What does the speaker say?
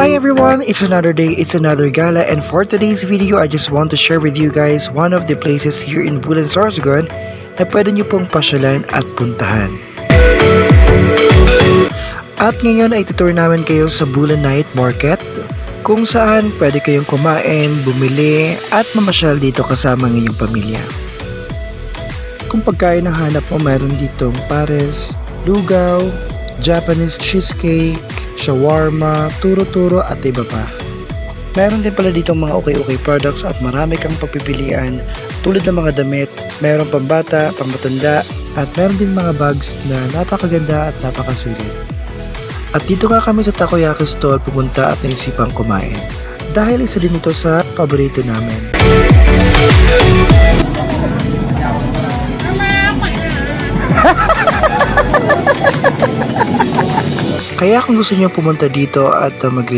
Hi everyone, it's another day, it's another gala, and for today's video, I just want to share with you guys one of the places here in Bulan, Sorsogon na pwede nyo pong pasyalan at puntahan. At ngayon ay tutur namin kayo sa Bulan Night Market, kung saan pwede kayong kumain, bumili, at mamasyal dito kasama ng inyong pamilya. Kung pagkain ang hanap mo, mayroon ditong pares, lugaw, Japanese cheesecake, shawarma, turo-turo at iba pa. Meron din pala dito mga okay products at marami kang pagpipilian tulad ng mga damit, meron pambata, pangmatanda at meron din mga bags na napakaganda at napakasulit. At dito nga kami sa takoyaki stall pupunta at naisipang kumain dahil isa din ito sa paborito namin. Kaya kung gusto niyo pumunta dito at mag